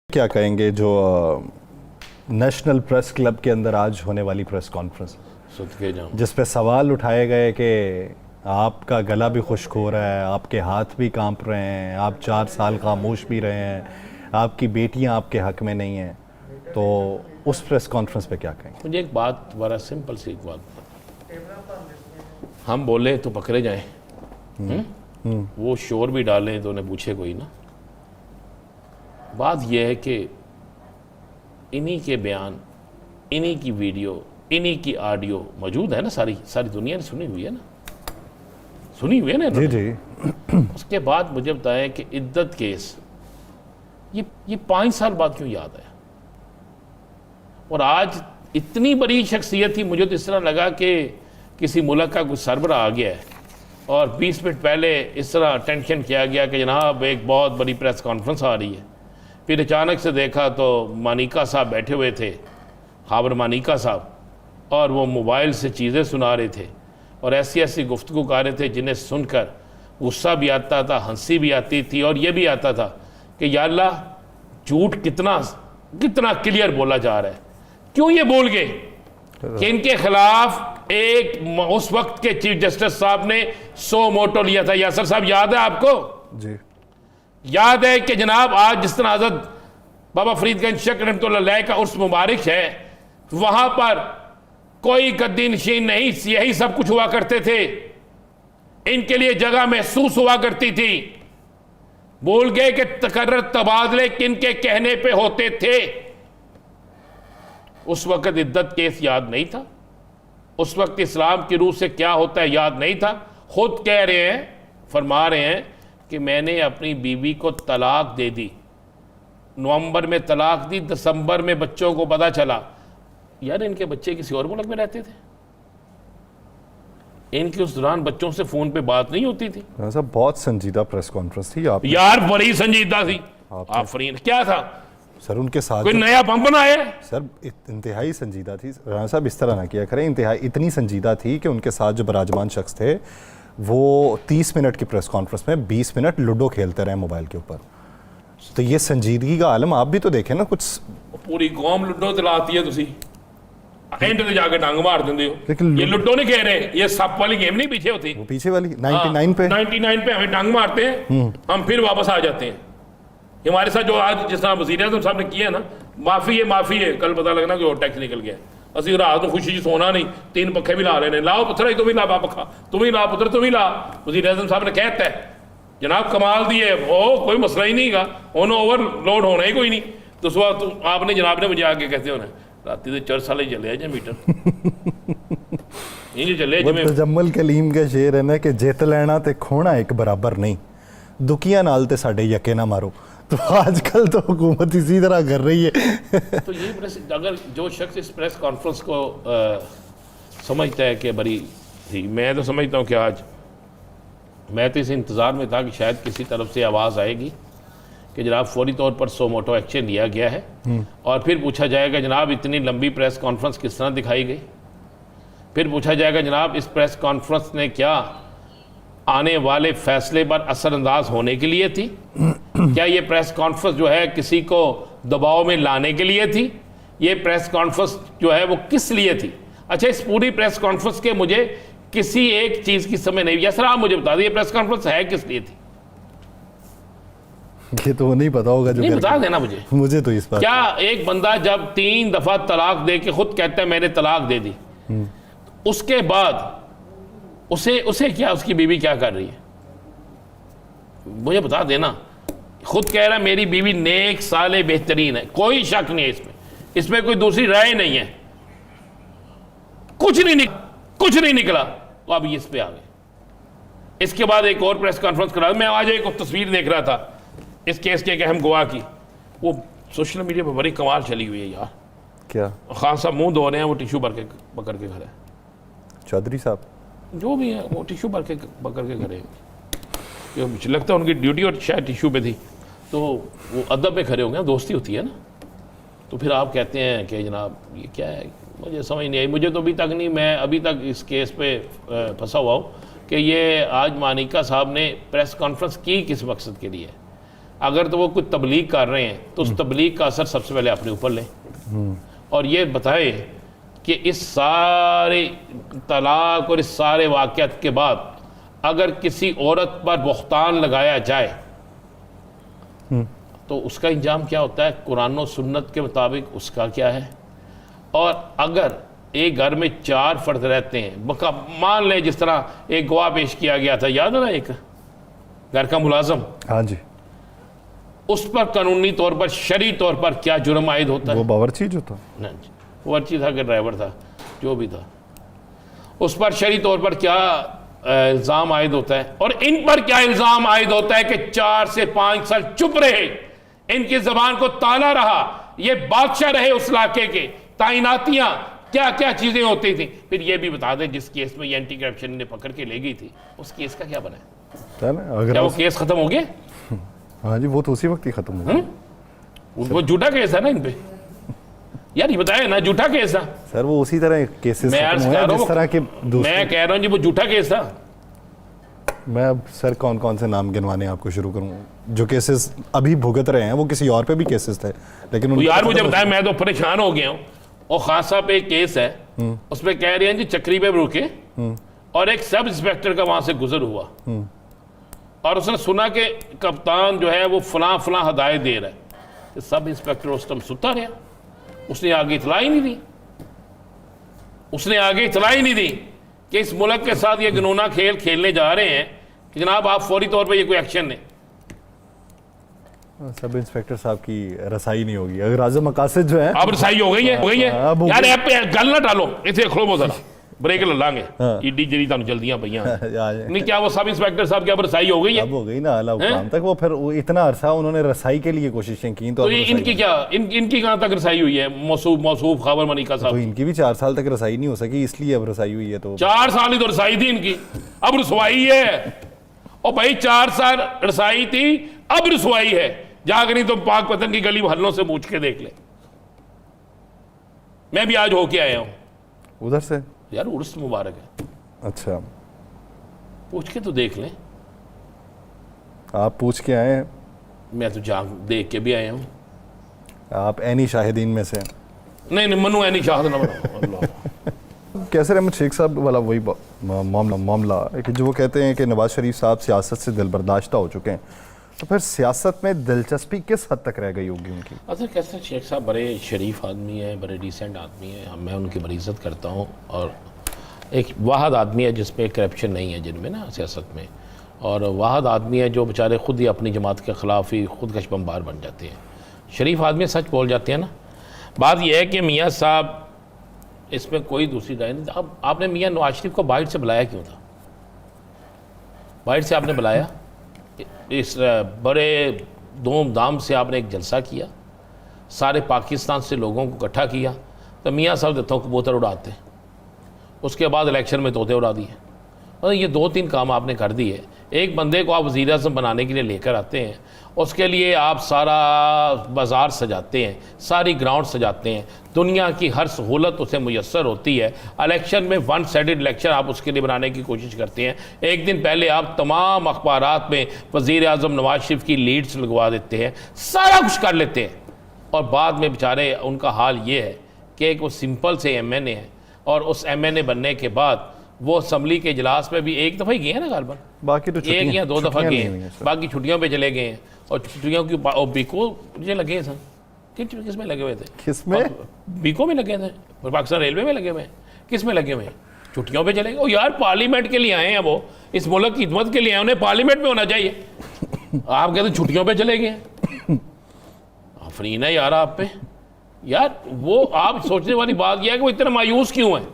क्या कहेंगे जो नेशनल प्रेस क्लब के अंदर आज होने वाली प्रेस कॉन्फ्रेंस जिस पे सवाल उठाए गए कि आपका गला भी खुश्क हो रहा है, आपके हाथ भी कांप रहे हैं, आप 4 साल खामोश भी रहे हैं, आपकी बेटियां आपके हक में नहीं हैं, तो उस प्रेस कॉन्फ्रेंस पे क्या कहेंगे? मुझे एक बात, बड़ा सिंपल सी एक बात, हम बोले तो पकड़े जाएं, वो शोर भी डालें तो उन्हें पूछे कोई ना। बात यह है कि इन्हीं के बयान, इन्हीं की वीडियो, इन्हीं की ऑडियो मौजूद है ना, सारी दुनिया ने सुनी हुई है ना, सुनी हुई है ना। जी जी। उसके बाद मुझे बताएं कि इद्दत केस ये 5 साल बाद क्यों याद है? और आज इतनी बड़ी शख्सियत थी, मुझे तो इस तरह लगा कि किसी मुल्क का कुछ सरबरा आ गया है और 20 मिनट पहले इस तरह टेंशन किया गया कि जनाब एक बहुत बड़ी प्रेस कॉन्फ्रेंस आ रही है। फिर अचानक से देखा तो मानिका साहब बैठे हुए थे, खाबर मानिका साहब, और वो मोबाइल से चीज़ें सुना रहे थे और ऐसी ऐसी गुफ्तगू कर रहे थे जिन्हें सुनकर गुस्सा भी आता था, हंसी भी आती थी और ये भी आता था कि या अल्लाह झूठ कितना क्लियर बोला जा रहा है। क्यों ये बोल गए कि इनके खिलाफ एक उस वक्त के चीफ जस्टिस साहब ने 100 मोटो लिया था। यासर साहब याद है आपको? जी याद है कि जनाब आज जिस तरह हज़रत बाबा फरीदगंज शक रहमतुल्लाह का उर्स मुबारक है, वहां पर कोई गद्दी नशीन नहीं, यही सब कुछ हुआ करते थे, इनके लिए जगह महसूस हुआ करती थी। बोल गए कि तकर्रर तबादले किनके कहने पे होते थे। उस वक्त इद्दत केस याद नहीं था, उस वक्त इस्लाम की रूह से क्या होता है याद नहीं था। खुद कह रहे हैं, फरमा रहे हैं कि मैंने अपनी बीवी को तलाक दे दी, नवंबर में तलाक दी, दिसंबर में बच्चों को पता चला। यार इनके बच्चे किसी और मुल्क में रहते थे, इनकी उस दौरान बच्चों से फोन पे बात नहीं होती थी। सब बहुत संजीदा प्रेस कॉन्फ्रेंस थी आप यार, बड़ी संजीदा थी। आफरीन क्या था सर उनके साथ? कोई नया बम बनाया सर? इंतहाई संजीदा थी राणा साहब, इस तरह ना किया करें। इंतहाई इतनी संजीदा थी कि उनके साथ जो बराजमान शख्स थे वो 30 मिनट की प्रेस कॉन्फ्रेंस में 20 मिनट लूडो खेलते रहे मोबाइल के ऊपर। तो ये संजीदगी का आलम आप भी तो देखें ना। कुछ पूरी कौम लूडो चलाती है, तुसी एंड पे जाके डांग मार देंगे हो। लेकिन ये लूडो नहीं कह रहे, ये सप वाली गेम नहीं पीछे होती, वो पीछे वाली 99 पे हमें डांग मारते हैं, हम फिर वापस आ जाते हैं। हमारे साथ जो आज जिस तरह वज़ीर आज़म साहब ने किया ना, माफी है, कल पता लगना कि और टैक्स निकल गया। असं रात को खुशी सोना नहीं, 3 पखे भी ला रहे हैं, लाओ पुत्र तुम ही ला पखा, तुम ही ला पुत्र तुम ही ला। वज़ीर आज़म साहब ने कहता है जनाब कमाल दिए, वो कोई मसला ही नहीं का, उन्होंने ओवरलोड होना ही कोई नहीं। तो सुबह आपने जनाब ने मुझे आके कहते होना राती तो 4 साल ही चले जाए मीटर नहीं चले। तजम्मुल कलीम का शेर है ना कि जित लेना ते खोना एक बराबर नहीं, दुखिया नाल ते साडे यके ना मारो। तो आजकल तो हुकूमत इसी तरह कर रही है। तो ये प्रेस, अगर जो शख्स इस प्रेस कॉन्फ्रेंस को समझता है कि बड़ी थी, मैं तो समझता हूँ कि आज मैं तो इस इंतज़ार में था कि शायद किसी तरफ से आवाज़ आएगी कि जनाब फौरी तौर पर 100 मोटो एक्शन लिया गया है, और फिर पूछा जाएगा जनाब इतनी लंबी प्रेस कॉन्फ्रेंस किस तरह दिखाई गई। फिर पूछा जाएगा जनाब इस प्रेस कॉन्फ्रेंस ने क्या आने वाले फैसले पर असरअंदाज होने के लिए थी? क्या ये प्रेस कॉन्फ्रेंस जो है किसी को दबाव में लाने के लिए थी? ये प्रेस कॉन्फ्रेंस जो है वो किस लिए थी? अच्छा, इस पूरी प्रेस कॉन्फ्रेंस के मुझे किसी एक चीज की समझ नहीं, या सर आप मुझे बता दीजिए प्रेस कॉन्फ्रेंस है किस लिए थी? ये तो नहीं पता होगा, जो नहीं बता देना मुझे तो इस बात। क्या एक बंदा जब 3 दफा तलाक दे के खुद कहता है मैंने तलाक दे दी, उसके बाद उसे क्या, उसकी बीवी क्या कर रही है? मुझे बता देना। खुद कह रहा है मेरी बीवी नेक साले बेहतरीन है, कोई शक नहीं है इसमें कोई दूसरी राय नहीं है, कुछ नहीं निकला। तो अब इस पे आ गए। इसके बाद एक और प्रेस कॉन्फ्रेंस करा। मैं आज एक तस्वीर देख रहा था इस केस के एक अहम गवाह की, वो सोशल मीडिया पर बड़ी कमाल चली हुई है यार। क्या? खान साहब मुंह धो रहे हैं, वो टिश्यू पकड़ के खड़े हैं। चौधरी साहब जो भी है वो टिश्यू पकड़ के खड़े, लगता है उनकी ड्यूटी और शायद टिश्यू पे थी, तो वो अदब पे खड़े हो गए, दोस्ती होती है ना। तो फिर आप कहते हैं कि जनाब ये क्या है, मुझे समझ नहीं आई। मुझे तो अभी तक नहीं, मैं अभी तक इस केस पे फंसा हुआ हूँ कि ये आज मानिका साहब ने प्रेस कॉन्फ्रेंस की किस मकसद के लिए। अगर तो वो कुछ तबलीग कर रहे हैं तो उस तबलीग का असर सबसे पहले अपने ऊपर लें और ये बताए कि इस सारे तलाक और इस सारे वाक़यात के बाद अगर किसी औरत पर बुख्तान लगाया जाए तो उसका इंजाम क्या होता है, कुरान और सुन्नत के मुताबिक उसका क्या है। और अगर एक घर में 4 फर्द रहते हैं, मान लें जिस तरह एक गवाह पेश किया गया था, याद है ना, एक घर का मुलाजम, हाँ जी, उस पर कानूनी तौर पर शरई तौर पर क्या जुर्म आयद होता है? वो बावर्ची जो था, नहीं जी, बावर्ची था कि ड्राइवर था, जो भी था, उस पर शरई तौर पर क्या इल्ज़ाम आयद होता है? और इन पर क्या इल्ज़ाम आयद होता है कि 4 से 5 साल चुप रहे, इनकी जबान को ताला रहा, ये बादशाह रहे उस इलाके के, ताइनातियां क्या क्या चीजें होती थी। फिर ये भी बता दें जिस केस में ये एंटी करप्शन ने पकड़ के ले गई थी, उस केस का क्या बना है? क्या वो केस खत्म हो गया? हाँ जी, वो तो उसी वक्त ही खत्म हो गया। वो झूठा केस है ना इन पे, यार ये बताया ना, झूठा केस था सर। वो उसी तरह केसेस मैं जिस तरह के मैं कह रहा हूँ जी, वो झूठा केस था। मैं अब सर कौन कौन से नाम गिनवाने आपको शुरू करूँ? जो केसेस अभी भुगत रहे हैं वो किसी और पे भी केसेस थे, लेकिन यार मुझे बताया, मैं तो परेशान हो गया हूँ। और खान साहब पे एक केस है, उसमें कह रहे हैं जी चक्री पे रुके और एक सब इंस्पेक्टर का वहां से गुजर हुआ और उसने सुना कि कप्तान जो है वो फलां फलां हदायत दे रहा है, तो सब इंस्पेक्टर उस टाइम सुता रहा, उसने आगे इतला ही नहीं दी, उसने आगे इतला ही नहीं दी कि इस मुल्क के साथ ये घिनौना खेल खेलने जा रहे हैं कि जनाब आप फौरी तौर पर ये कोई एक्शन लें। सब इंस्पेक्टर साहब की रसाई नहीं होगी अगर आज़म मकासद जो है। अब रसाई हो गई है, हो गई है यार, ऐप पे गल ना डालो, इतने खड़ो जरा ब्रेक लांगे ईडी जरी तुम जल्दियां पईयां नहीं, क्या वो सब इंस्पेक्टर साहब क्या रसाई हो गई है? अब हो गई ना आला हुकाम तक, वो फिर इतना अरसा उन्होंने रसाई के लिए कोशिशें की, तो इनकी क्या इनकी कहां तक रसाई हुई है? मौसूफ खाबर मनिका साहब, तो इनकी भी 4 साल तक रसाई नहीं हो सकी, इसलिए अब रसाई हुई है। तो 4 साल ही तो रसाई थी इनकी, अब रसवाई है। और भाई 4 साल रसाई थी, अब रसवाई है। जाग नहीं तो पाक पतन की गली हल्लों से पूछ के देख ले, मैं भी आज होके आया हूं उधर से। यार उर्स मुबारक है। अच्छा, पूछ के तो देख लें। आप पूछ के आए हैं? मैं तो जाग देख के भी आया हूं। आप ऐनी शाहिदीन में से? नहीं मनु ऐनी शाहिद ना बनाओ। कैसर अहमद शेख साहब वाला वही मामला कि जो वो कहते हैं कि नवाज शरीफ साहब सियासत से दिलबर्दाश्ता हो चुके हैं, तो फिर सियासत में दिलचस्पी किस हद तक रह गई होगी उनकी? अच्छा, कैसर शेख साहब बड़े शरीफ आदमी हैं, बड़े डिसेंट आदमी हैं, मैं उनकी बड़ी इज़्ज़त करता हूँ और एक वाहद आदमी है जिसमें करप्शन नहीं है जिनमें ना सियासत में, और वाहद आदमी है जो बेचारे खुद ही अपनी जमात के ख़िलाफ़ ही खुद कशबमबार बन जाते हैं। शरीफ आदमी सच बोल जाते हैं ना। बात यह है कि मियाँ साहब, इसमें कोई दूसरी राय नहीं। अब आपने मियाँ नवाज शरीफ को बाहर से बुलाया क्यों था? बाहर से आपने बुलाया, इस बड़े धूमधाम से आपने एक जलसा किया, सारे पाकिस्तान से लोगों को इकट्ठा किया, तो मियाँ साहब देतों कबूतर उड़ाते, उसके बाद इलेक्शन में तोते उड़ा दिए। मतलब ये 2-3 काम आपने कर दिए। एक बंदे को आप वज़ीर आज़म बनाने के लिए लेकर आते हैं, उसके लिए आप सारा बाज़ार सजाते हैं, सारी ग्राउंड सजाते हैं, दुनिया की हर सहूलत उसे मुयस्सर होती है। इलेक्शन में 1 साइडेड इलेक्शन आप उसके लिए बनाने की कोशिश करते हैं। एक दिन पहले आप तमाम अखबारात में वज़ीर आज़म नवाज शरीफ की लीड्स लगवा देते हैं, सारा कुछ कर लेते हैं, और बाद में बेचारे उनका हाल ये है कि एक वो सिंपल से MNA है, और उस MNA बनने के बाद वो असम्बली के इजलास में भी 1 दफ़ा ही गए हैं ना गालबन, बाकी तो 1 या 2 दफ़ा गए हैं, बाकी छुट्टियों पे चले गए हैं। और छुट्टियों की बीको मुझे लगे हैं सर, किस में लगे हुए थे? किस में? बीको में लगे थे, और पाकिस्तान रेलवे में लगे हुए हैं, किस में लगे हुए हैं? छुट्टियों पे चले गए। ओ यार, पार्लियामेंट के लिए आए हैं, वो इस मुल्क की खिदमत के लिए आए, उन्हें पार्लियामेंट में होना चाहिए। आप कहते छुट्टियों पे चले गए, आफरीन है यार आप पे। यार वो आप सोचने वाली बात यह है कि वो इतने मायूस क्यों हैं?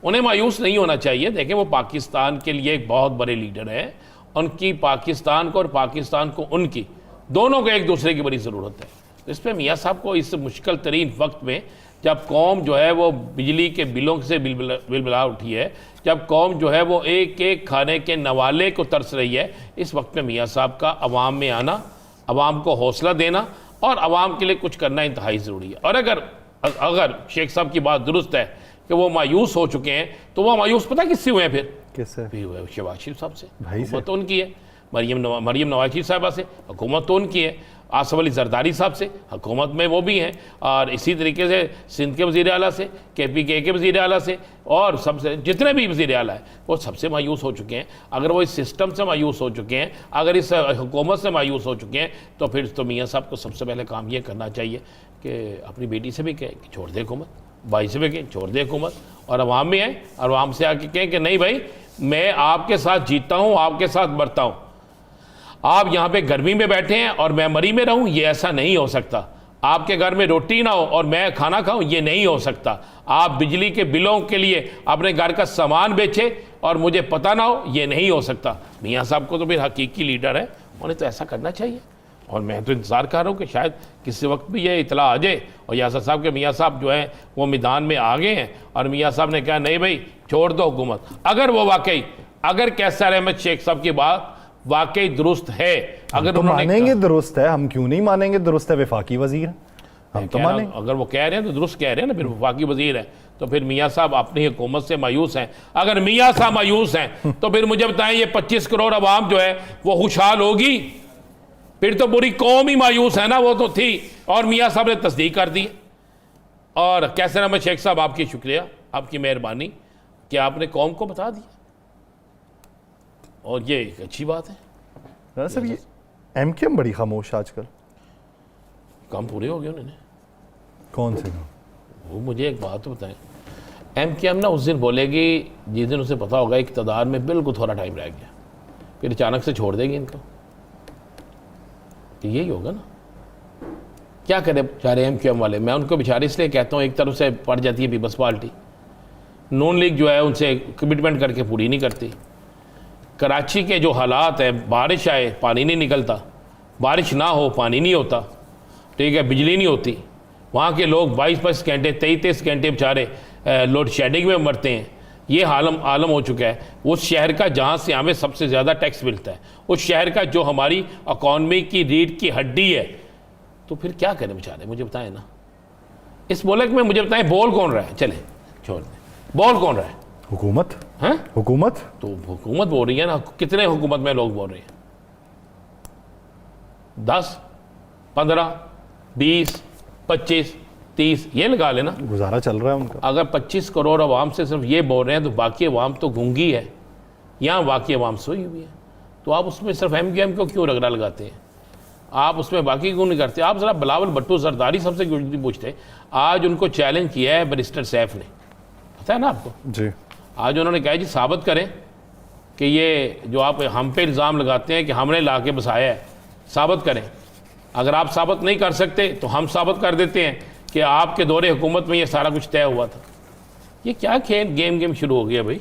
उन्हें मायूस नहीं होना चाहिए। देखें, वो पाकिस्तान के लिए एक बहुत बड़े लीडर हैं, उनकी पाकिस्तान को और पाकिस्तान को उनकी दोनों को एक दूसरे की बड़ी ज़रूरत है। तो इस पर मियाँ साहब को इस मुश्किल तरीन वक्त में, जब कौम जो है वो बिजली के बिलों से बिलबिला उठी है, जब कौम जो है वो एक एक खाने के नवाले को तरस रही है, इस वक्त में मियाँ साहब का अवाम में आना, अवाम को हौसला देना और अवाम के लिए कुछ करना इंतहाई ज़रूरी है। और अगर शेख साहब की बात दुरुस्त है कि वो मायूस हो चुके हैं, तो वो मायूस पता किससे हुए हैं? फिर किससे भी हुए? शहबाज शरीफ साहब से। भाई से। वो तो उनकी है। मरीम नवाज साहबा से, हुकूमत तो उनकी है। आसफ अली जरदारी साहब से, हुकूमत में वो भी हैं। और इसी तरीके से सिंध के वज़ीर आला से, KPK के वज़ीर आला से, और सबसे जितने भी वज़ीर आला है वो सबसे मायूस हो चुके हैं। अगर वो इस सिस्टम से मायूस हो चुके हैं, अगर इस हुकूमत से मायूस हो चुके हैं, तो फिर तो मियाँ साहब को सबसे पहले काम ये करना चाहिए कि अपनी बेटी से भी कहें कि छोड़ दे हुकूमत, भाई से भी कहें छोड़ दे हुकूमत, और अवाम में आए और अवाम से आके कहें कि नहीं भाई, मैं आपके साथ जीता हूँ, आपके साथ मरता हूँ। आप यहाँ पे गर्मी में बैठे हैं और मैं मरी में रहूँ, ये ऐसा नहीं हो सकता। आपके घर में रोटी ना हो और मैं खाना खाऊं, ये नहीं हो सकता। आप बिजली के बिलों के लिए अपने घर का सामान बेचे और मुझे पता ना हो, ये नहीं हो सकता। मियाँ साहब को तो फिर हकीकी लीडर है, उन्हें तो ऐसा करना चाहिए। और मैं तो इंतज़ार कर रहा हूँ कि शायद किसी वक्त भी ये इतला आ जाए और यासर साहब के मियाँ साहब जो हैं वो मैदान में आ गए हैं और मियाँ साहब ने कहा नहीं भाई छोड़ दो हुकूमत। अगर वो वाकई, अगर कैसर अहमद शेख साहब की बात वाकई दुरुस्त है, अगर तो मानेंगे दुरुस्त है, हम क्यों नहीं मानेंगे दुरुस्त है, वफाकी वजीर है, हम तो मानेंगे। अगर वो कह रहे हैं तो दुरुस्त कह रहे हैं ना, फिर वफाकी वजीर है, तो फिर मियाँ साहब अपनी हुकूमत से मायूस हैं। अगर मियाँ साहब मायूस हैं तो फिर मुझे बताएं ये 25 करोड़ आवाम जो है वो खुशहाल होगी? फिर तो पूरी कौम ही मायूस है ना, वो तो थी। और मियाँ साहब ने तस्दीक कर दी। और कैसर अहमद शेख साहब आपकी शुक्रिया, आपकी मेहरबानी कि आपने कौम को बता दिया, और ये एक अच्छी बात है। सर ये MKM बड़ी खामोश आजकल, काम पूरे हो गए उन्होंने। कौन से? वो मुझे एक बात तो बताएं, MKM ना उस दिन बोलेगी जिस दिन उसे पता होगा इक़्तिदार में बिल्कुल थोड़ा टाइम रह गया, फिर अचानक से छोड़ देगी इनको, तो यही होगा ना। क्या करें बेचारे MKM वाले, मैं उनको बेचारे इसलिए कहता हूँ, एक तरफ से पड़ जाती है पीपल्स पार्टी, नून लीग जो है उनसे कमिटमेंट करके पूरी नहीं करती। कराची के जो हालात है, बारिश आए पानी नहीं निकलता, बारिश ना हो पानी नहीं होता, ठीक है, बिजली नहीं होती, वहाँ के लोग 22-22 घंटे 23-23 घंटे बेचारे लोड शेडिंग में मरते हैं। ये आलम हो चुका है। उस शहर का जहाँ से हमें सबसे ज़्यादा टैक्स मिलता है, उस शहर का जो हमारी इकॉनमी की रीढ़ की हड्डी है, तो फिर क्या करें बेचारे, मुझे बताएं ना। इस मुल्क में मुझे बताएं बोल कौन रहा है? चले छोड़ दें, बोल कौन रहा है? हुकूमत है, हुकूमत तो हुकूमत बोल रही है ना। कितने हुकूमत में लोग बोल रहे हैं? 10, 15, 20, 25, 30 ये लगा लेना, गुजारा चल रहा है उनका। अगर 25 करोड़ अवाम से सिर्फ ये बोल रहे हैं तो बाकी अवाम तो गूंगी है, यहाँ बाकी अवाम सोई हुई है। तो आप उसमें सिर्फ MKM को क्यों रगड़ा लगाते हैं? आप उसमें बाकी क्यों नहीं करते? आप ज़रा बिलावल भुट्टो जरदारी सबसे क्यों पूछते? आज उनको चैलेंज किया है बैरिस्टर सैफ ने, पता है ना आपको जी। आज उन्होंने कहा जी साबित करें कि ये जो आप हम पे इल्ज़ाम लगाते हैं कि हमने ला के बसाया है, साबित करें। अगर आप साबित नहीं कर सकते तो हम साबित कर देते हैं कि आपके दौरे हुकूमत में ये सारा कुछ तय हुआ था। ये क्या खेल गेम शुरू हो गया भाई।